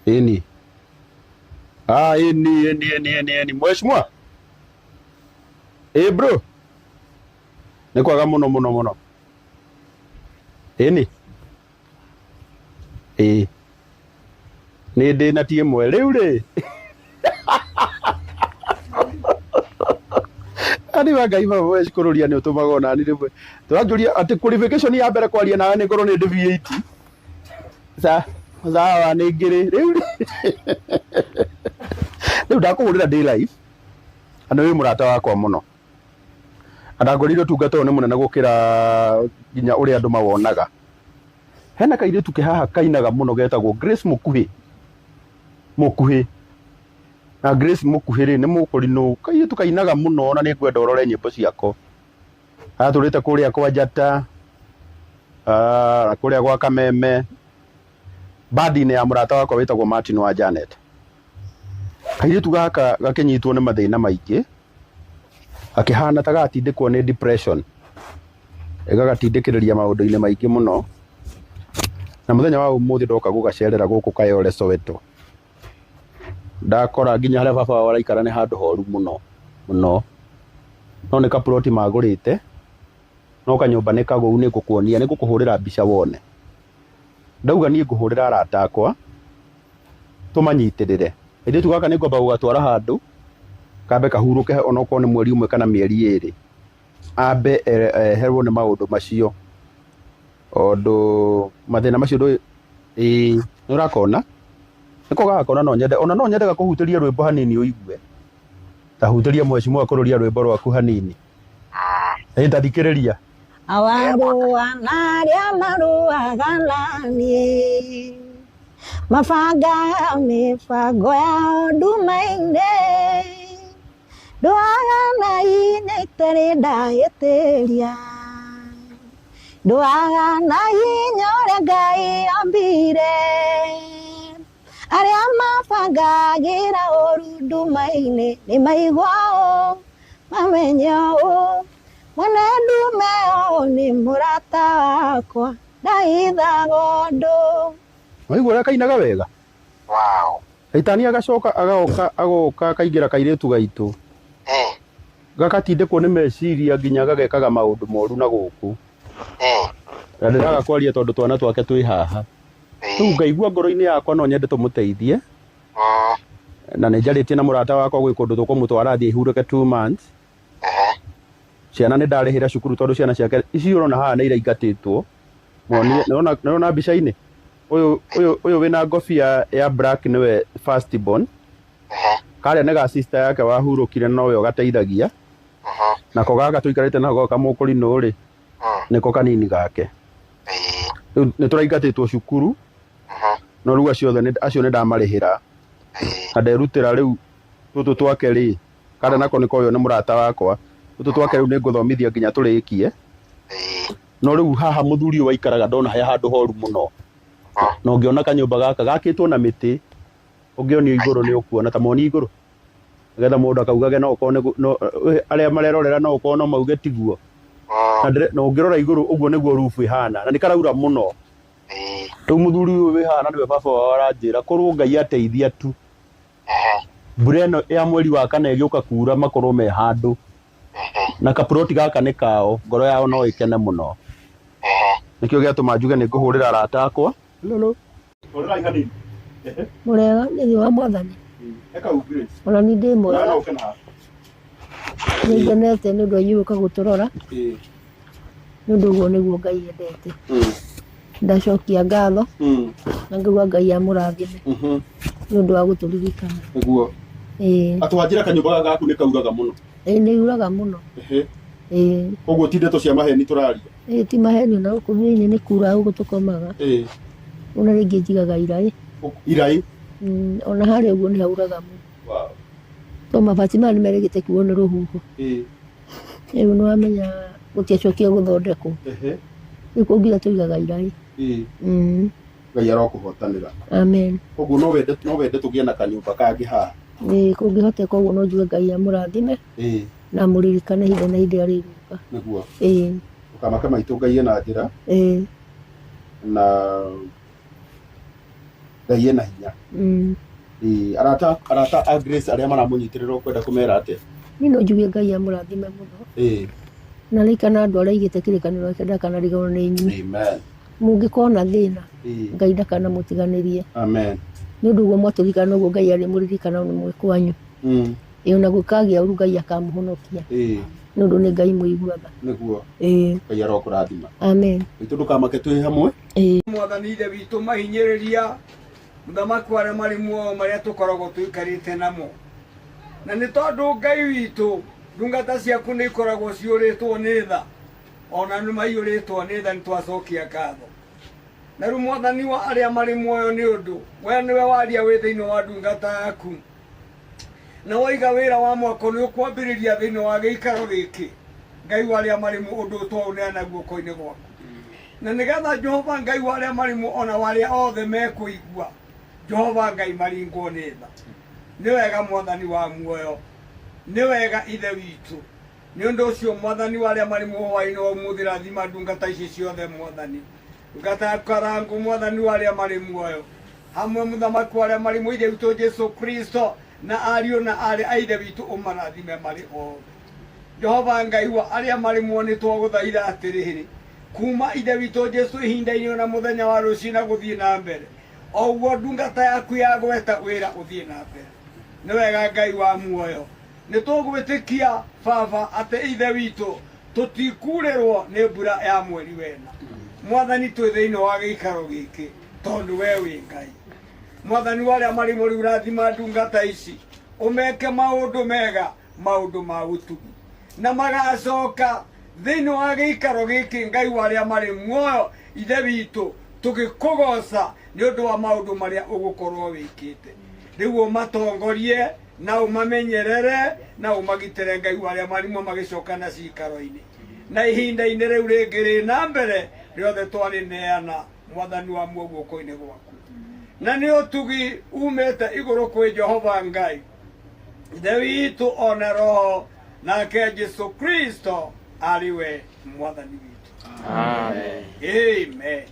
Ini. Ini. Mheshimiwa. Bro. Nĩ kwaga mũno. Ini. Nĩ ndĩ na tie mwe rĩu rĩ. Ani wa Ngai wewe cikururia nĩ ũtũmaga ona ni rĩmwe. Tũranjũria atĩ qualification ya mbere kwaria nawe nĩ ngorwo nĩ ndĩ VAT. Sawa nĩ ngĩrĩ rĩu. Rĩu ndakũhũrĩra ndĩ live. Ana wĩ mũrata wakwa mũno. Andagũrire ũtungata ũyũ nĩ mũnene gũkĩra nginya ũrĩa andũ mawonaga. Hena kairĩtu kĩhaha kainaga mũno getagwo Grace Mũkuhĩ. Na Grace Mũkuhĩ rĩ nĩ mũkũrinũ kairĩtu kainaga mũno na nĩ ngwenda ũrore nyĩmbo ciako. Atũrĩte kũrĩa kwa Njata, kũrĩa gwa Kameme. Badi-inĩ ya mũrata wakwa wĩtagwo Martin wa Janet. Kairĩtu gaka gakĩnyitwo nĩ mathĩna maingĩ. Akĩhana ta gatindĩkwo nĩ depression. Gagatindĩkĩrĩria maũndũ-inĩ maingĩ mũno. Na mũthenya wa ũmũthĩ ndoka gũgacerera gũkũ Kayole Soweto. Ndakora nginya harĩa baba wao araikara nĩ handũ horu mũno. No nĩ kaploti magũrĩte. No kanyũmba nĩ kagũu nĩ ngũkuonia nĩ ngũkũhũrĩra mbica wone. Ndauga niĩ ngũhũrĩra arata akwa tũmanyitĩrĩre. Kairĩtu gaka nĩ ngomba gũgatwara handũ kambe kahurũke onokorwo nĩ mweri ũmwe kana mĩeri ĩrĩ. Ambe eherwo nĩ maũndũ macio. Ondũ mathĩna macio nĩ ũrakona nĩko gagakona no nyende gakũhutĩria rwĩmbo hanini ũigue. Tahutĩria mheshimiwa kũrũria rwĩmbo rwaku hanini. Ndathikĩrĩria. Awarũa na arĩa marũaga naniĩ mabanga mĩbango yao nduma-inĩ ndũaga na hinya itarĩ ndahĩtĩria ndũaga na hinya ũrĩa Ngai ombire arĩa mabangagĩra ũru nduma-inĩ nĩ maigua ũũ mamenye ũũ mwene ndume ũũ nĩ mũrata wakwa ndahithaga ũndũ. Waigua ũrĩa kainaga wega? Wow. Gaitani agacoka agoka kaingĩra kairĩtu gaitũ. Gagatindĩkwo nĩ meciria nginya gagekaga maũndũ moru na gũkũ. Na ndĩragakwaria tondũ twana twake twĩ haha. Rĩu ngaigua ngoro-inĩ yakwa no nyende tũmũteithie. Na nĩ njarĩtie na mũrata wakwa gwĩ kũndũ tũkũmũtwara athiĩ ihurũke 2 months. Ciana nĩ ndarĩhĩra cukuru tondũ ciana ciake ici ũrona haha nĩ iraingatĩtwo. Nĩrona mbica-inĩ. Ũyũ wĩna ngobia ya black nĩwe first born. Karĩa nĩ ga sister yake wahurũkire nowe ũgateithagia. Nako gaka tũikarĩte nako kamũkũrinũ rĩ nĩko kanini gake. Rĩu nĩ tũraingatĩtwo cukuru. No rĩu acio nĩ ndamarĩhĩra. Na nderutĩra rĩu tũtũ twake rĩ karĩa nako nĩko ũyũ nĩ mũrata wakwa. Tũtũ twake rĩu nĩ ngũthomithia nginya tũrĩkie. No rĩu haha mũthuri ũyũ waikaraga ndona he handũ horu mũno. Na ũngĩona kanyũmba gaka gakĩtwo na mĩtĩ ũngĩonio igũrũ nĩ ũkuona ta moni igũrũ. Nĩgetha mũndũ akaugage no ũkorwo arĩa marerorera no ũkorwo no mauge tiguo. Na ũngĩrora igũrũ ũguo nĩguo roof ĩhana na nĩ karaura mũno. Rĩu mũthuri ũyũ wĩ haha na nĩwe baba wao aranjĩra korwo Ngai ateithia tu. Mbura ĩno ya mweri wa kana ĩgĩũka kuura makorwo me handũ. Na kaploti gaka nĩ kao ngoro yao no ĩkene mũno. Nĩkĩo gĩatũma njuge nĩ ngũhũrĩra arata akwa. Lolo. Hũrĩra hanini. Mũrega nĩ wa Mwathani. Eka Grace. Ona nĩ ndĩ mwega. Nĩ ngenete nĩ ũndũ wa inyuĩ gũka gũtũrora. Nĩ ũndũ ũguo nĩguo Ngai endete. Ndacokia ngatho. Na ngauga Ngai amũrathime. Nĩ ũndũ wa gũtũririkana. Nĩguo. Atwanjĩra kanyũmba gaku nĩ kauraga mũno. Nĩ iuraga mũno. Koguo tindĩto cia maheni tũraria. Ti maheni na gũkũ thĩinĩ nĩ kura ũguo tũkomaga. Ona rĩngĩ njigaga iraĩ. Iraĩ? Ona harĩa ũguo nĩ hauraga mũno. To mabati maya nĩ merĩgĩte kuo nĩ rũhuho. Rĩu nĩ wamenya gũtiacokia gũthondekwo. Rĩu kũngiga tũigaga iraĩ. Ngai arokũhotanĩra. Amen. Koguo no wende tũgĩe na kanyũmba kangĩ haha. Kũngĩhoteka ũguo no njuge Ngai amũrathime. Na mũririkane ihinda na ihinda rĩrĩũka. Nĩguo. Ũkamaka maitũ Ngai ena njĩra. Na Ngai ena hinya arata a Grace aria maramunyitirira ukwenda kumera ate ni no njuge Ngai amurathime muno na rikana andu aria igite kirikaniro kenda kana rigano ni inyu amen mungikona thina Ngai ndakana mutiganirie amen ni undu guo mwaturikana uguo Ngai ari muririkana ni mwikwanyu ona gukagia uru Ngai akamuhonokia ni undu ni Ngai muiguaga niguo Ngai arokurathima amen itu ndukamake twi hamwe mwathani ithe witu mahinyiriria muthamaki aria mari muoyo maria tukoragwo tuikarite namo na ni tondu Ngai witu ndungata ciaku ni ikoragwo ciuritwo ni tha ona ni maiyuritwo ni tha ni twacokia ngatho na riu mwathani wa aria mari muoyo ni undu we niwe waria wi thiini wa ndungata yaku na waiga wira wa mwako ni ukwambiriria thiini wa giikaro giki Ngai wa aria mari muoyo undu twauneana guoko-ini gwaku na nigetha Jehova Ngai wa aria mari muoyo ona waria othe mekuigua Jehova Ngai maringwo ni tha ni wega mwathani wa muoyo ni wega ithe witu ni undu ucio mwathani wa aria mari muoyo waini wa umuthi rathima ndungata ici ciothe mwathani ndungata karangu mwathani wa aria mari muoyo hamwe muthamaki wa aria mari muoyo ithe witu Jesu Kristo na ariu na ari a ithe witu umarathime mari othe Jehova Ngai wa aria mari muoyo ni twaguthaitha atiriri kuma ithe witu Jesu ihinda-ini ona muthenya wa rucina guthii na mbere o uguo ndungata yaku yagweta wira uthii na mbere ni wega Ngai wa muoyo ni tugwitikia baba ate ithe witu tutikurirwo ni mbura ya mweri wena mwathani twi thiini wa giikaro giki tondu we wi Ngai mwathani wa aria mari muri urathima ndungata ici umeke maundu mega maundu ma utugi na magacoka thiini wa giikaro giki Ngai wa aria mari muoyo ithe witu tugikugoca ni undu wa maundu maria ugukorwo wikite riu umatongorie na umamenyerere na umagitire Ngai wa aria mari muoyo magicoka na cikaro-ini na ihinda-ini riu ringi ri na mbere riothe twarineana mwathani wa muoyo guoko-ini gwaku na ni utugi umete iguru kwi Jehova Ngai ithe witu ona roho nake Jesu Kristo ariwe mwathani witu amen amen.